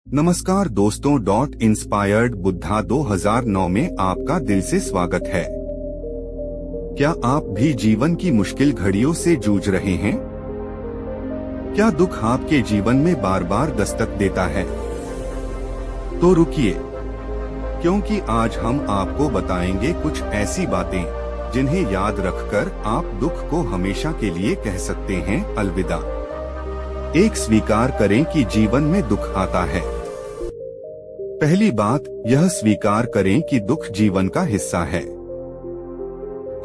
नमस्कार दोस्तों, इंस्पायर्ड बुद्धा 2009 में आपका दिल से स्वागत है। क्या आप भी जीवन की मुश्किल घड़ियों से जूझ रहे हैं? क्या दुख आपके जीवन में बार बार दस्तक देता है? तो रुकिए, क्योंकि आज हम आपको बताएंगे कुछ ऐसी बातें जिन्हें याद रखकर आप दुख को हमेशा के लिए कह सकते हैं अलविदा। एक, स्वीकार करें कि जीवन में दुख आता है। पहली बात, यह स्वीकार करें कि दुख जीवन का हिस्सा है।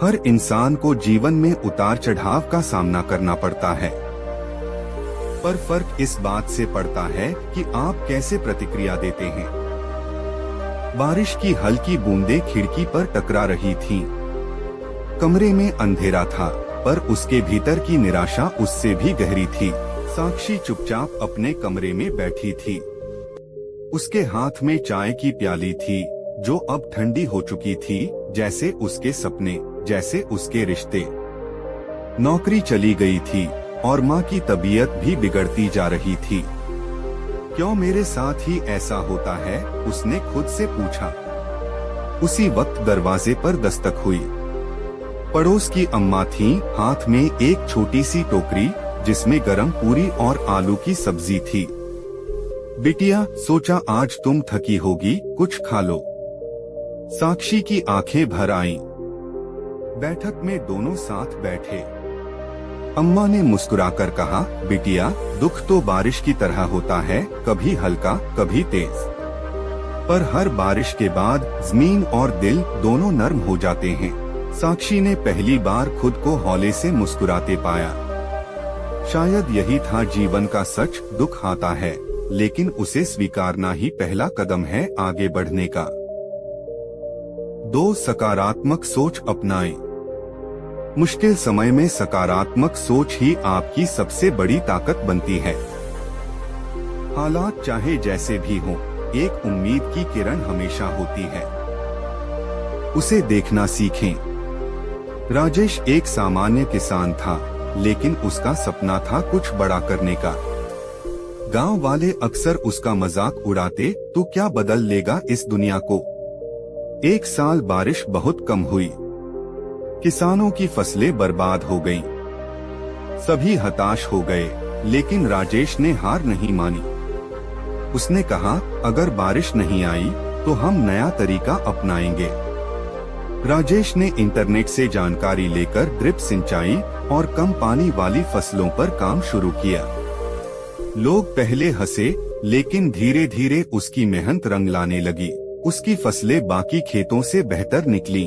हर इंसान को जीवन में उतार चढ़ाव का सामना करना पड़ता है, पर फर्क इस बात से पड़ता है कि आप कैसे प्रतिक्रिया देते हैं। बारिश की हल्की बूंदें खिड़की पर टकरा रही थीं। कमरे में अंधेरा था, पर उसके भीतर की निराशा उससे भी गहरी थी। साक्षी चुपचाप अपने कमरे में बैठी थी। उसके हाथ में चाय की प्याली थी, जो अब ठंडी हो चुकी थी, जैसे उसके सपने, जैसे उसके रिश्ते। नौकरी चली गई थी और माँ की तबीयत भी बिगड़ती जा रही थी। क्यों मेरे साथ ही ऐसा होता है? उसने खुद से पूछा। उसी वक्त दरवाजे पर दस्तक हुई। पड़ोस की अम्मा थीं, हाथ में एक छोटी सी टोकरी जिसमें गरम पूरी और आलू की सब्जी थी। बिटिया, सोचा आज तुम थकी होगी, कुछ खा लो। साक्षी की आंखें भर आईं। बैठक में दोनों साथ बैठे। अम्मा ने मुस्कुराकर कहा, बिटिया, दुख तो बारिश की तरह होता है, कभी हल्का, कभी तेज। पर हर बारिश के बाद जमीन और दिल दोनों नरम हो जाते हैं। साक्षी ने पहली बार खुद को हौले से मुस्कुराते पाया। शायद यही था जीवन का सच, दुख आता है, लेकिन उसे स्वीकारना ही पहला कदम है आगे बढ़ने का। 2, सकारात्मक सोच अपनाएं। मुश्किल समय में सकारात्मक सोच ही आपकी सबसे बड़ी ताकत बनती है। हालात चाहे जैसे भी हों, एक उम्मीद की किरण हमेशा होती है। उसे देखना सीखें। राजेश एक सामान्य किसान था, लेकिन उसका सपना था कुछ बड़ा करने का। गांव वाले अक्सर उसका मजाक उड़ाते, तू क्या बदल लेगा इस दुनिया को। एक साल बारिश बहुत कम हुई। किसानों की फसलें बर्बाद हो गईं। सभी हताश हो गए, लेकिन राजेश ने हार नहीं मानी। उसने कहा, अगर बारिश नहीं आई तो हम नया तरीका अपनाएंगे। राजेश ने इंटरनेट से जानकारी लेकर ड्रिप सिंचाई और कम पानी वाली फसलों पर काम शुरू किया। लोग पहले हंसे, लेकिन धीरे धीरे उसकी मेहनत रंग लाने लगी। उसकी फसलें बाकी खेतों से बेहतर निकली।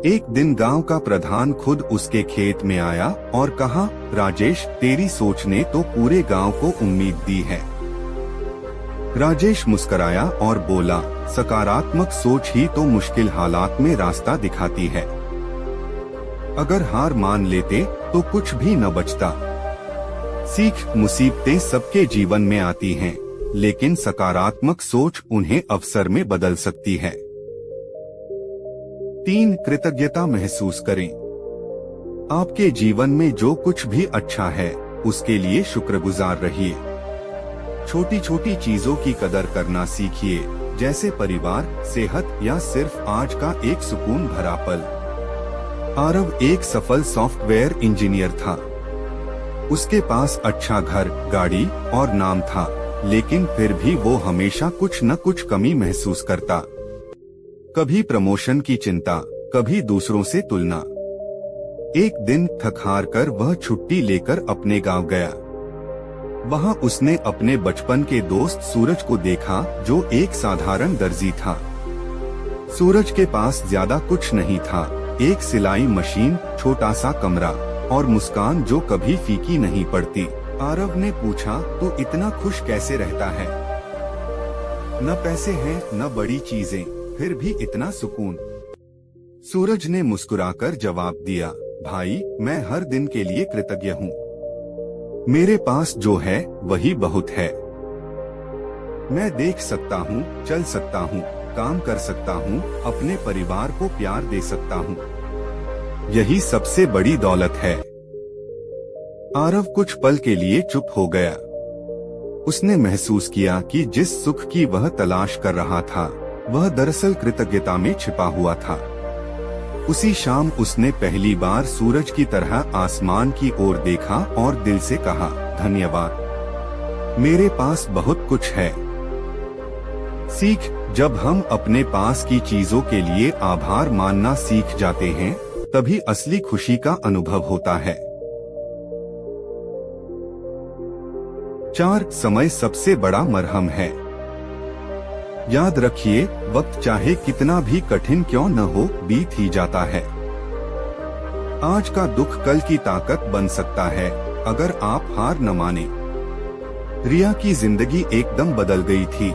एक दिन गांव का प्रधान खुद उसके खेत में आया और कहा, राजेश, तेरी सोच ने तो पूरे गांव को उम्मीद दी है। राजेश मुस्कुराया और बोला, सकारात्मक सोच ही तो मुश्किल हालात में रास्ता दिखाती है। अगर हार मान लेते तो कुछ भी न बचता। सीख, मुसीबतें सबके जीवन में आती हैं, लेकिन सकारात्मक सोच उन्हें अवसर में बदल सकती है। 3, कृतज्ञता महसूस करें। आपके जीवन में जो कुछ भी अच्छा है, उसके लिए शुक्रगुजार रहिए। छोटी छोटी चीजों की कदर करना सीखिए, जैसे परिवार, सेहत या सिर्फ आज का एक सुकून भरा पल। आरव एक सफल सॉफ्टवेयर इंजीनियर था। उसके पास अच्छा घर, गाड़ी और नाम था, लेकिन फिर भी वो हमेशा कुछ न कुछ कमी महसूस करता। कभी प्रमोशन की चिंता, कभी दूसरों से तुलना। एक दिन थक हार कर वह छुट्टी लेकर अपने गांव गया। वहां उसने अपने बचपन के दोस्त सूरज को देखा, जो एक साधारण दर्जी था। सूरज के पास ज्यादा कुछ नहीं था, एक सिलाई मशीन, छोटा सा कमरा और मुस्कान जो कभी फीकी नहीं पड़ती। आरव ने पूछा, तू इतना खुश कैसे रहता है? न पैसे हैं, न बड़ी चीजें, फिर भी इतना सुकून। सूरज ने मुस्कुराकर जवाब दिया, भाई, मैं हर दिन के लिए कृतज्ञ हूँ। मेरे पास जो है वही बहुत है। मैं देख सकता हूँ, चल सकता हूँ, काम कर सकता हूँ, अपने परिवार को प्यार दे सकता हूँ। यही सबसे बड़ी दौलत है। आरव कुछ पल के लिए चुप हो गया। उसने महसूस किया कि जिस सुख की वह तलाश कर रहा था वह दरअसल कृतज्ञता में छिपा हुआ था। उसी शाम उसने पहली बार सूरज की तरह आसमान की ओर देखा और दिल से कहा, धन्यवाद, मेरे पास बहुत कुछ है। सीख, जब हम अपने पास की चीजों के लिए आभार मानना सीख जाते हैं तभी असली खुशी का अनुभव होता है। 4. समय सबसे बड़ा मरहम है। याद रखिए, वक्त चाहे कितना भी कठिन क्यों न हो बीत ही जाता है। आज का दुख कल की ताकत बन सकता है अगर आप हार न माने। रिया की जिंदगी एकदम बदल गई थी।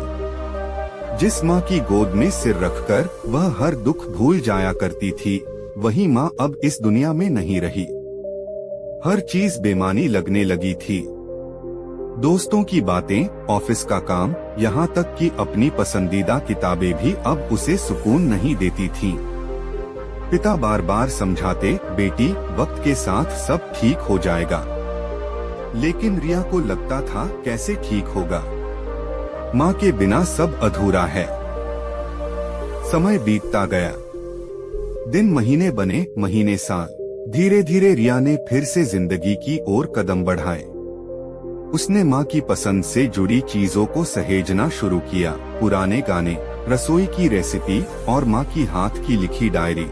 जिस माँ की गोद में सिर रखकर वह हर दुख भूल जाया करती थी, वही माँ अब इस दुनिया में नहीं रही। हर चीज बेमानी लगने लगी थी। दोस्तों की बातें, ऑफिस का काम, यहाँ तक कि अपनी पसंदीदा किताबें भी अब उसे सुकून नहीं देती थीं। पिता बार बार समझाते, बेटी, वक्त के साथ सब ठीक हो जाएगा। लेकिन रिया को लगता था, कैसे ठीक होगा? माँ के बिना सब अधूरा है। समय बीतता गया। दिन महीने बने, महीने साल। धीरे धीरे रिया ने फिर से जिंदगी की ओर कदम बढ़ाए। उसने माँ की पसंद से जुड़ी चीजों को सहेजना शुरू किया। पुराने गाने, रसोई की रेसिपी और माँ की हाथ की लिखी डायरी।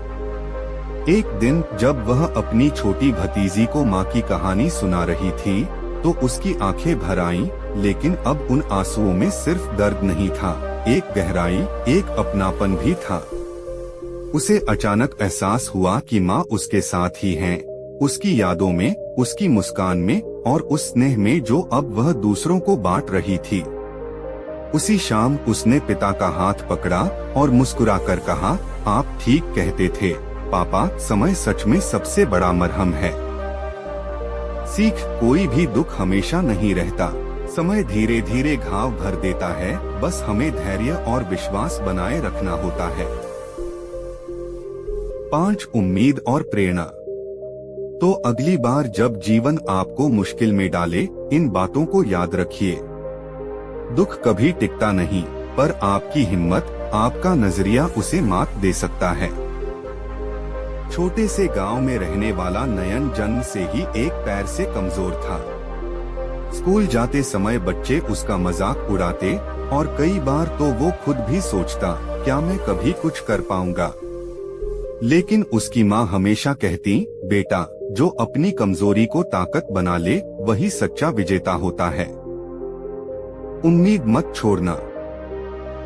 एक दिन जब वह अपनी छोटी भतीजी को माँ की कहानी सुना रही थी तो उसकी आंखें भर आईं, लेकिन अब उन आंसुओं में सिर्फ दर्द नहीं था, एक गहराई, एक अपनापन भी था। उसे अचानक एहसास हुआ कि माँ उसके साथ ही हैं, उसकी यादों में, उसकी मुस्कान में और उस स्नेह में जो अब वह दूसरों को बांट रही थी। उसी शाम उसने पिता का हाथ पकड़ा और मुस्कुराकर कहा, आप ठीक कहते थे पापा, समय सच में सबसे बड़ा मरहम है। सीख, कोई भी दुख हमेशा नहीं रहता। समय धीरे धीरे घाव भर देता है, बस हमें धैर्य और विश्वास बनाए रखना होता है। 5. उम्मीद और प्रेरणा। तो अगली बार जब जीवन आपको मुश्किल में डाले, इन बातों को याद रखिए। दुख कभी टिकता नहीं, पर आपकी हिम्मत, आपका नजरिया उसे मात दे सकता है। छोटे से गांव में रहने वाला नयन जन्म से ही एक पैर से कमजोर था। स्कूल जाते समय बच्चे उसका मजाक उड़ाते और कई बार तो वो खुद भी सोचता, क्या मैं कभी कुछ कर पाऊंगा? लेकिन उसकी माँ हमेशा कहती, बेटा, जो अपनी कमजोरी को ताकत बना ले वही सच्चा विजेता होता है। उम्मीद मत छोड़ना।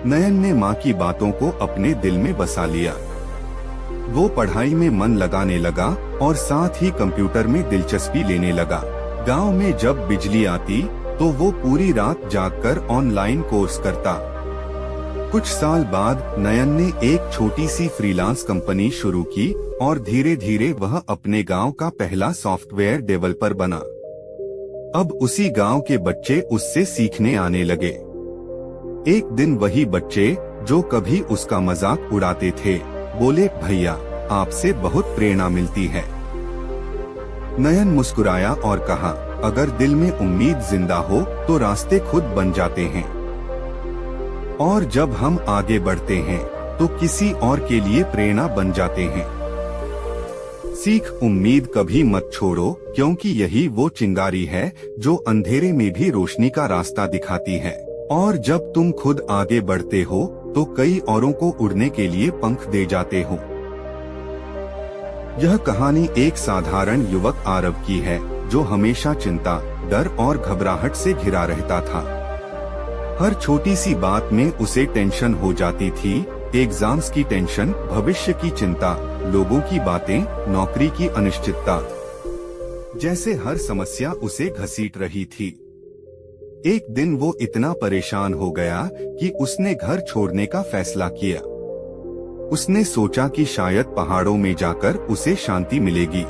नयन ने माँ की बातों को अपने दिल में बसा लिया। वो पढ़ाई में मन लगाने लगा और साथ ही कंप्यूटर में दिलचस्पी लेने लगा। गांव में जब बिजली आती तो वो पूरी रात जागकर ऑनलाइन कोर्स करता। कुछ साल बाद नयन ने एक छोटी सी फ्रीलांस कंपनी शुरू की और धीरे धीरे वह अपने गांव का पहला सॉफ्टवेयर डेवलपर बना। अब उसी गांव के बच्चे उससे सीखने आने लगे। एक दिन वही बच्चे जो कभी उसका मजाक उड़ाते थे, बोले, भैया, आपसे बहुत प्रेरणा मिलती है। नयन मुस्कुराया और कहा, अगर दिल में उम्मीद जिंदा हो तो रास्ते खुद बन जाते हैं। और जब हम आगे बढ़ते हैं तो किसी और के लिए प्रेरणा बन जाते हैं। सीख, उम्मीद कभी मत छोड़ो, क्योंकि यही वो चिंगारी है जो अंधेरे में भी रोशनी का रास्ता दिखाती है। और जब तुम खुद आगे बढ़ते हो तो कई औरों को उड़ने के लिए पंख दे जाते हो। यह कहानी एक साधारण युवक आरव की है जो हमेशा चिंता, डर और घबराहट से घिरा रहता था। हर छोटी सी बात में उसे टेंशन हो जाती थी। एग्जाम्स की टेंशन, भविष्य की चिंता, लोगों की बातें, नौकरी की अनिश्चितता, जैसे हर समस्या उसे घसीट रही थी। एक दिन वो इतना परेशान हो गया कि उसने घर छोड़ने का फैसला किया। उसने सोचा कि शायद पहाड़ों में जाकर उसे शांति मिलेगी।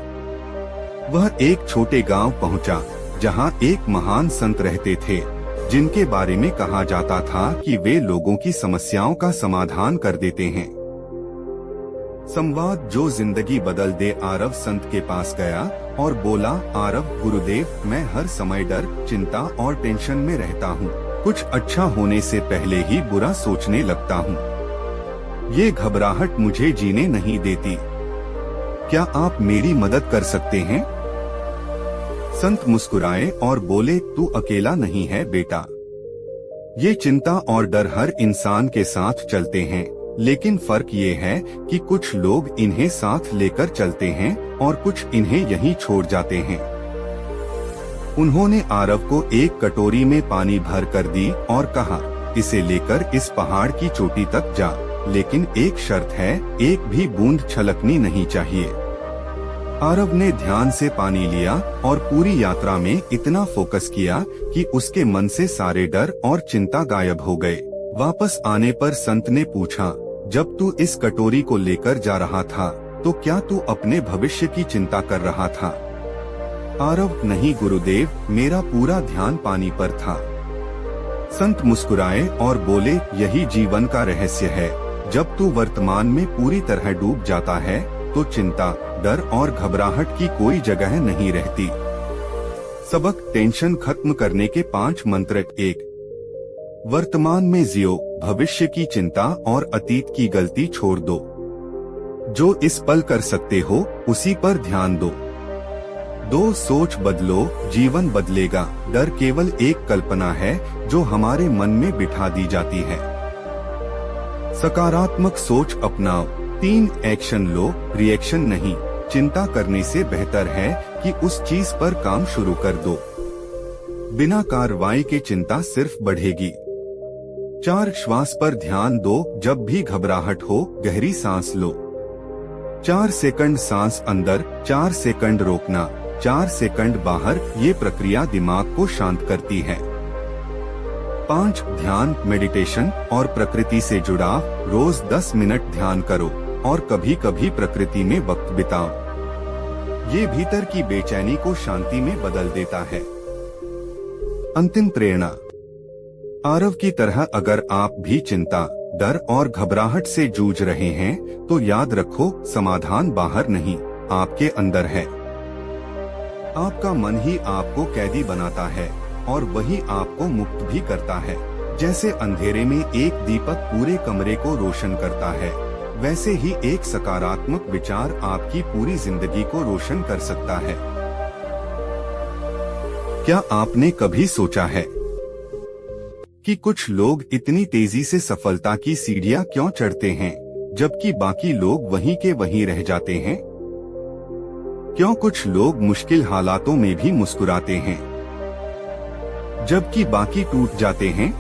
वह एक छोटे गांव पहुंचा, जहां एक महान संत रहते थे, जिनके बारे में कहा जाता था कि वे लोगों की समस्याओं का समाधान कर देते हैं। संवाद जो जिंदगी बदल दे। आरव संत के पास गया और बोला, आरव गुरुदेव, मैं हर समय डर, चिंता और टेंशन में रहता हूँ। कुछ अच्छा होने से पहले ही बुरा सोचने लगता हूँ। ये घबराहट मुझे जीने नहीं देती। क्या आप मेरी मदद कर सकते हैं? संत मुस्कुराए और बोले, तू अकेला नहीं है बेटा। ये चिंता और डर हर इंसान के साथ चलते हैं, लेकिन फर्क ये है कि कुछ लोग इन्हें साथ लेकर चलते हैं और कुछ इन्हें यहीं छोड़ जाते हैं। उन्होंने आरव को एक कटोरी में पानी भर कर दी और कहा, इसे लेकर इस पहाड़ की चोटी तक जा, लेकिन एक शर्त है, एक भी बूंद छलकनी नहीं चाहिए। आरव ने ध्यान से पानी लिया और पूरी यात्रा में इतना फोकस किया कि उसके मन से सारे डर और चिंता गायब हो गए। वापस आने पर संत ने पूछा, जब तू इस कटोरी को लेकर जा रहा था तो क्या तू अपने भविष्य की चिंता कर रहा था? आरव, नहीं गुरुदेव, मेरा पूरा ध्यान पानी पर था। संत मुस्कुराए और बोले, यही जीवन का रहस्य है। जब तू वर्तमान में पूरी तरह डूब जाता है तो चिंता, डर और घबराहट की कोई जगह नहीं रहती। सबक, टेंशन खत्म करने के 5 मंत्र। 1, वर्तमान में जियो, भविष्य की चिंता और अतीत की गलती छोड़ दो। जो इस पल कर सकते हो उसी पर ध्यान दो। 2, सोच बदलो, जीवन बदलेगा। डर केवल एक कल्पना है जो हमारे मन में बिठा दी जाती है। सकारात्मक सोच अपनाओ। 3, एक्शन लो, रिएक्शन नहीं। चिंता करने से बेहतर है कि उस चीज पर काम शुरू कर दो। बिना कार्रवाई के चिंता सिर्फ बढ़ेगी। 4, श्वास पर ध्यान दो। जब भी घबराहट हो, गहरी सांस लो। 4 सेकंड सांस अंदर, 4 सेकंड रोकना, 4 सेकंड बाहर। ये प्रक्रिया दिमाग को शांत करती है। 5, ध्यान, मेडिटेशन और प्रकृति से जुड़ाव। रोज 10 मिनट ध्यान करो और कभी कभी प्रकृति में वक्त बिताओ। ये भीतर की बेचैनी को शांति में बदल देता है। अंतिम प्रेरणा, आरव की तरह अगर आप भी चिंता, डर और घबराहट से जूझ रहे हैं तो याद रखो, समाधान बाहर नहीं, आपके अंदर है। आपका मन ही आपको कैदी बनाता है और वही आपको मुक्त भी करता है। जैसे अंधेरे में एक दीपक पूरे कमरे को रोशन करता है, वैसे ही एक सकारात्मक विचार आपकी पूरी जिंदगी को रोशन कर सकता है। क्या आपने कभी सोचा है कि कुछ लोग इतनी तेजी से सफलता की सीढ़ियां क्यों चढ़ते हैं, जबकि बाकी लोग वहीं के वहीं रह जाते हैं? क्यों कुछ लोग मुश्किल हालातों में भी मुस्कुराते हैं, जबकि बाकी टूट जाते हैं?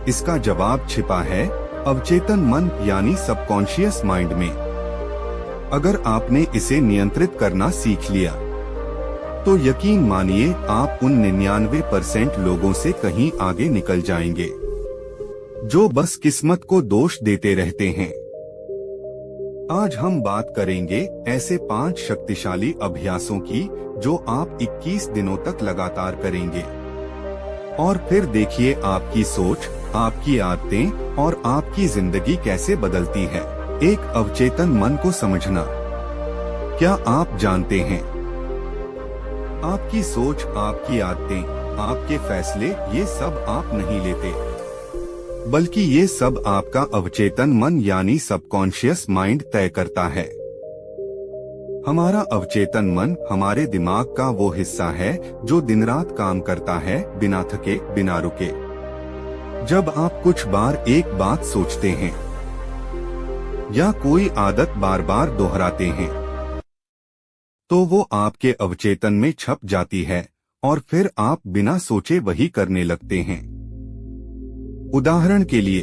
इसका जवाब छिपा है अवचेतन मन यानी सबकॉन्शियस माइंड में। अगर आपने इसे नियंत्रित करना सीख लिया तो यकीन मानिए आप उन 99% लोगों से कहीं आगे निकल जाएंगे जो बस किस्मत को दोष देते रहते हैं। आज हम बात करेंगे ऐसे 5 शक्तिशाली अभ्यासों की जो आप 21 दिनों तक लगातार करेंगे और फिर देखिए आपकी सोच, आपकी आदतें और आपकी जिंदगी कैसे बदलती है। 1, अवचेतन मन को समझना। क्या आप जानते हैं आपकी सोच, आपकी आदतें, आपके फैसले, ये सब आप नहीं लेते, बल्कि ये सब आपका अवचेतन मन यानी सबकॉन्शियस माइंड तय करता है। हमारा अवचेतन मन हमारे दिमाग का वो हिस्सा है जो दिन रात काम करता है, बिना थके, बिना रुके। जब आप कुछ बार एक बात सोचते हैं या कोई आदत बार बार दोहराते हैं तो वो आपके अवचेतन में छप जाती है और फिर आप बिना सोचे वही करने लगते हैं। उदाहरण के लिए,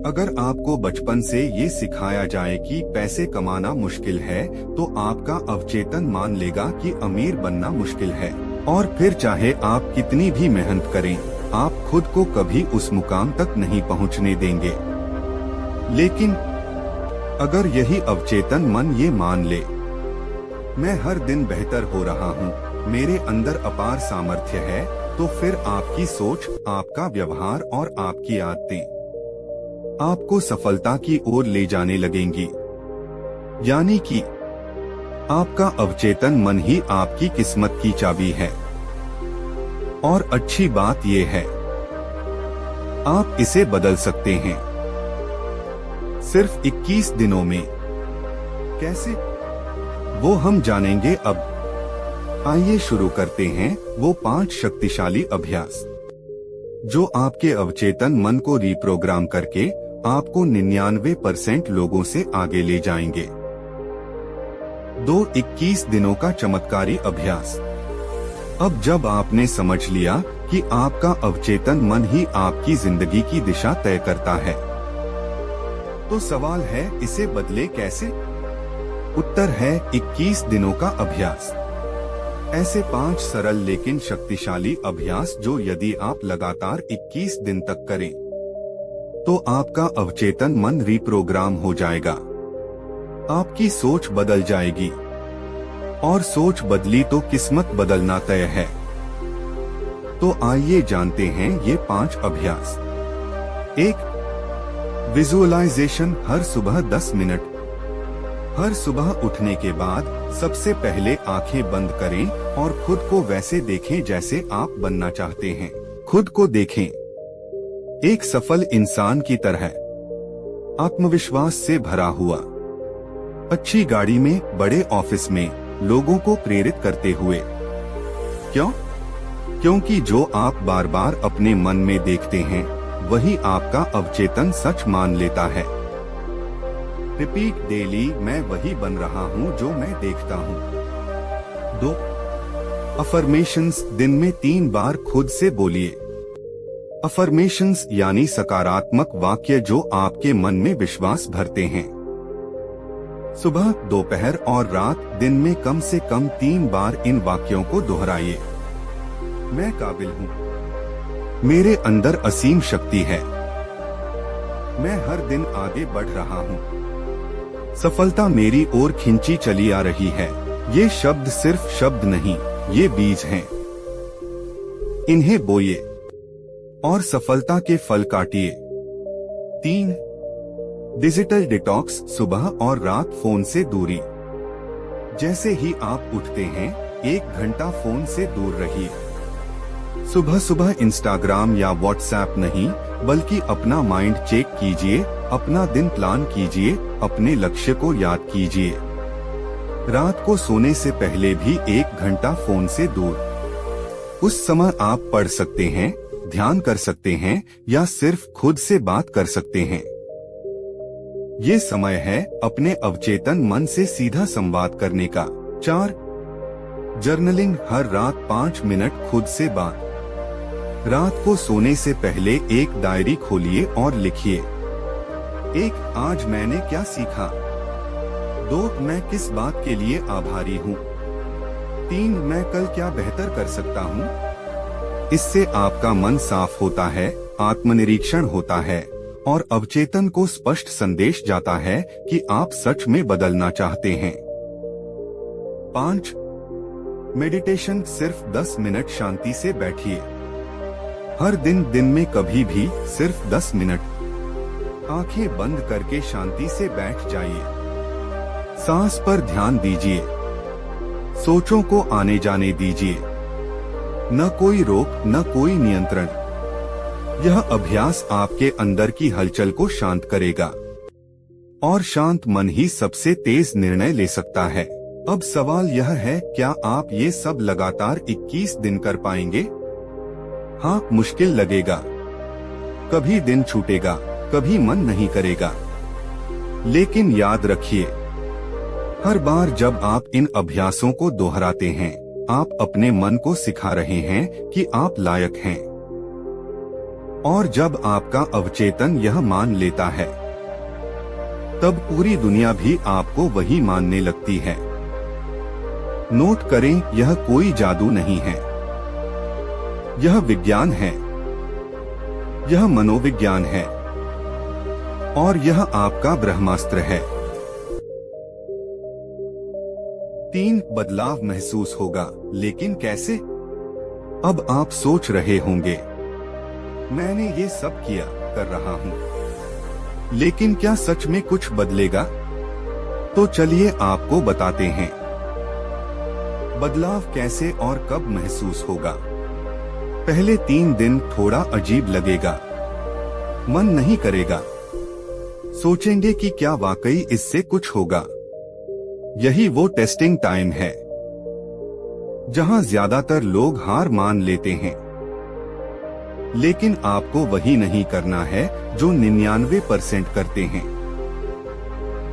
अगर आपको बचपन से ये सिखाया जाए कि पैसे कमाना मुश्किल है तो आपका अवचेतन मान लेगा कि अमीर बनना मुश्किल है और फिर चाहे आप कितनी भी मेहनत करें, आप खुद को कभी उस मुकाम तक नहीं पहुंचने देंगे। लेकिन अगर यही अवचेतन मन ये मान ले, मैं हर दिन बेहतर हो रहा हूँ, मेरे अंदर अपार सामर्थ्य है, तो फिर आपकी सोच, आपका व्यवहार और आपकी आदतें आपको सफलता की ओर ले जाने लगेंगी। यानी कि आपका अवचेतन मन ही आपकी किस्मत की चाबी है। और अच्छी बात यह है, आप इसे बदल सकते हैं सिर्फ 21 दिनों में। कैसे, वो हम जानेंगे अब। आइए शुरू करते हैं वो 5 शक्तिशाली अभ्यास जो आपके अवचेतन मन को रिप्रोग्राम करके आपको 99% लोगों से आगे ले जाएंगे। 21 दिनों का चमत्कारी अभ्यास। अब जब आपने समझ लिया कि आपका अवचेतन मन ही आपकी जिंदगी की दिशा तय करता है, तो सवाल है, इसे बदले कैसे? उत्तर है 21 दिनों का अभ्यास। ऐसे 5 सरल लेकिन शक्तिशाली अभ्यास जो यदि आप लगातार 21 दिन तक करें तो आपका अवचेतन मन रिप्रोग्राम हो जाएगा। आपकी सोच बदल जाएगी और सोच बदली तो किस्मत बदलना तय है। तो आइए जानते हैं ये 5 अभ्यास। 1. विजुअलाइजेशन। हर सुबह 10 मिनट। हर सुबह उठने के बाद सबसे पहले आंखें बंद करें और खुद को वैसे देखें जैसे आप बनना चाहते हैं। खुद को देखें एक सफल इंसान की तरह, आत्मविश्वास से भरा हुआ, अच्छी गाड़ी में, बड़े ऑफिस में, लोगों को प्रेरित करते हुए। क्यों? क्योंकि जो आप बार बार अपने मन में देखते हैं वही आपका अवचेतन सच मान लेता है। रिपीट डेली, मैं वही बन रहा हूँ जो मैं देखता हूँ। 2. अफर्मेशंस। दिन में 3 बार खुद से बोलिए। अफर्मेशंस यानी सकारात्मक वाक्य जो आपके मन में विश्वास भरते हैं। सुबह, दोपहर और रात दिन में कम से कम 3 बार इन वाक्यों को दोहराइए। मैं काबिल हूँ। मेरे अंदर असीम शक्ति है। मैं हर दिन आगे बढ़ रहा हूँ। सफलता मेरी ओर खिंची चली आ रही है। ये शब्द सिर्फ शब्द नहीं, ये बीज हैं। इन्हें बोइए और सफलता के फल काटिए। 3. Digital detox. सुबह और रात फोन से दूरी। जैसे ही आप उठते हैं 1 घंटा फोन से दूर रहिए। सुबह सुबह इंस्टाग्राम या व्हाट्सएप नहीं, बल्कि अपना माइंड चेक कीजिए, अपना दिन प्लान कीजिए, अपने लक्ष्य को याद कीजिए। रात को सोने से पहले भी 1 घंटा फोन से दूर। उस समय आप पढ़ सकते हैं, ध्यान कर सकते हैं या सिर्फ खुद से बात कर सकते हैं। ये समय है अपने अवचेतन मन से सीधा संवाद करने का। 4. जर्नलिंग। हर रात 5 मिनट खुद से बात। रात को सोने से पहले एक डायरी खोलिए और लिखिए। 1. आज मैंने क्या सीखा। 2. मैं किस बात के लिए आभारी हूँ। 3. मैं कल क्या बेहतर कर सकता हूँ। इससे आपका मन साफ होता है, आत्मनिरीक्षण होता है और अवचेतन को स्पष्ट संदेश जाता है कि आप सच में बदलना चाहते हैं। 5. मेडिटेशन। सिर्फ 10 मिनट शांति से बैठिए। हर दिन में कभी भी सिर्फ 10 मिनट आंखें बंद करके शांति से बैठ जाइए। सांस पर ध्यान दीजिए। सोचों को आने जाने दीजिए। न कोई रोक, न कोई नियंत्रण। यह अभ्यास आपके अंदर की हलचल को शांत करेगा और शांत मन ही सबसे तेज निर्णय ले सकता है। अब सवाल यह है, क्या आप ये सब लगातार 21 दिन कर पाएंगे? हाँ, मुश्किल लगेगा। कभी दिन छूटेगा, कभी मन नहीं करेगा। लेकिन याद रखिए, हर बार जब आप इन अभ्यासों को दोहराते हैं, आप अपने मन को सिखा रहे हैं कि आप लायक हैं। और जब आपका अवचेतन यह मान लेता है, तब पूरी दुनिया भी आपको वही मानने लगती है। नोट करें, यह कोई जादू नहीं है, यह विज्ञान है, यह मनोविज्ञान है और यह आपका ब्रह्मास्त्र है। 3. बदलाव महसूस होगा, लेकिन कैसे? अब आप सोच रहे होंगे, मैंने ये सब किया, कर रहा हूँ, लेकिन क्या सच में कुछ बदलेगा? तो चलिए आपको बताते हैं बदलाव कैसे और कब महसूस होगा। पहले 3 दिन थोड़ा अजीब लगेगा, मन नहीं करेगा, सोचेंगे कि क्या वाकई इससे कुछ होगा। यही वो टेस्टिंग टाइम है जहां ज्यादातर लोग हार मान लेते हैं। लेकिन आपको वही नहीं करना है जो 99% करते हैं।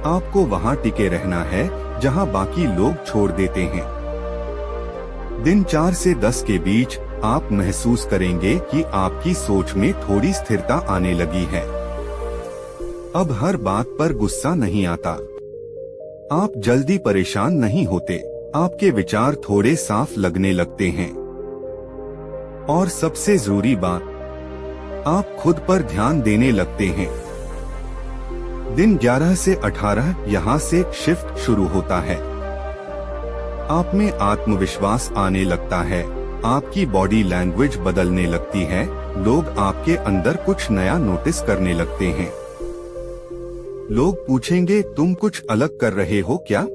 आपको वहां टिके रहना है जहां बाकी लोग छोड़ देते हैं। दिन 4 से 10 के बीच आप महसूस करेंगे कि आपकी सोच में थोड़ी स्थिरता आने लगी है। अब हर बात पर गुस्सा नहीं आता, आप जल्दी परेशान नहीं होते, आपके विचार थोड़े साफ लगने लगते हैं। और सबसे जरूरी बात, आप खुद पर ध्यान देने लगते हैं। दिन 11 से 18 यहाँ से शिफ्ट शुरू होता है। आप में आत्मविश्वास आने लगता है, आपकी बॉडी लैंग्वेज बदलने लगती है, लोग आपके अंदर कुछ नया नोटिस करने लगते हैं। लोग पूछेंगे तुम कुछ अलग कर रहे हो क्या?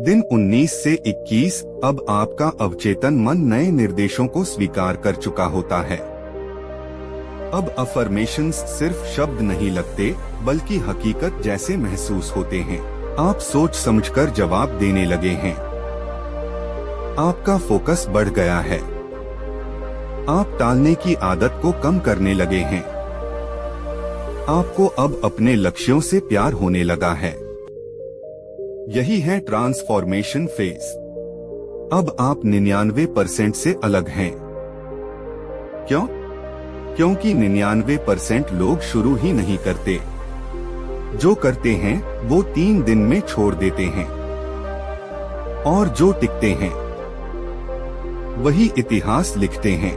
दिन 19 से 21 अब आपका अवचेतन मन नए निर्देशों को स्वीकार कर चुका होता है। अब अफर्मेशंस सिर्फ शब्द नहीं लगते, बल्कि हकीकत जैसे महसूस होते हैं। आप सोच समझकर जवाब देने लगे हैं। आपका फोकस बढ़ गया है। आप टालने की आदत को कम करने लगे हैं। आपको अब अपने लक्ष्यों से प्यार होने लगा है। यही है ट्रांसफॉर्मेशन फेज। अब आप 99% से अलग हैं। क्यों? क्योंकि 99% लोग शुरू ही नहीं करते। जो करते हैं वो 3 दिन में छोड़ देते हैं। और जो टिकते हैं वही इतिहास लिखते हैं।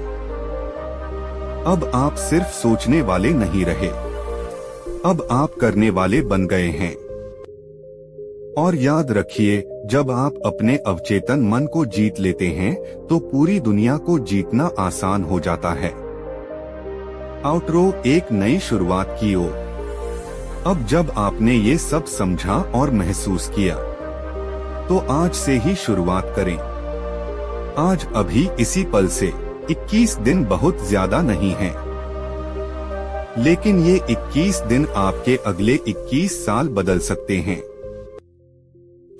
अब आप सिर्फ सोचने वाले नहीं रहे, अब आप करने वाले बन गए हैं। और याद रखिए, जब आप अपने अवचेतन मन को जीत लेते हैं तो पूरी दुनिया को जीतना आसान हो जाता है। आउटरो एक नई शुरुआत की ओर। अब जब आपने ये सब समझा और महसूस किया, तो आज से ही शुरुआत करें। आज अभी इसी पल से। 21 दिन बहुत ज्यादा नहीं है, लेकिन ये 21 दिन आपके अगले 21 साल बदल सकते हैं।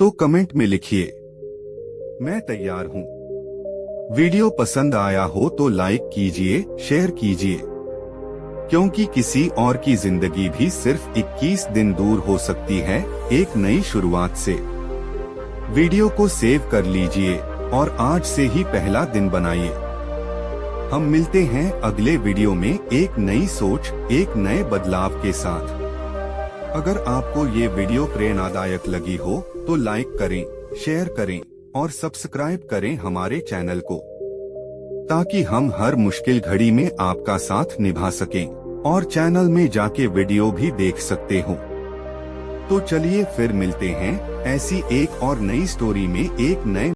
तो कमेंट में लिखिए, मैं तैयार हूँ। वीडियो पसंद आया हो तो लाइक कीजिए, शेयर कीजिए, क्योंकि किसी और की जिंदगी भी सिर्फ 21 दिन दूर हो सकती है एक नई शुरुआत से। वीडियो को सेव कर लीजिए और आज से ही पहला दिन बनाइए। हम मिलते हैं अगले वीडियो में एक नई सोच, एक नए बदलाव के साथ। अगर आपको ये वीडियो प्रेरणादायक लगी हो तो लाइक करें, शेयर करें और सब्सक्राइब करें हमारे चैनल को, ताकि हम हर मुश्किल घड़ी में आपका साथ निभा सकें और चैनल में जाके वीडियो भी देख सकते हो। तो चलिए फिर मिलते हैं ऐसी एक और नई स्टोरी में एक नए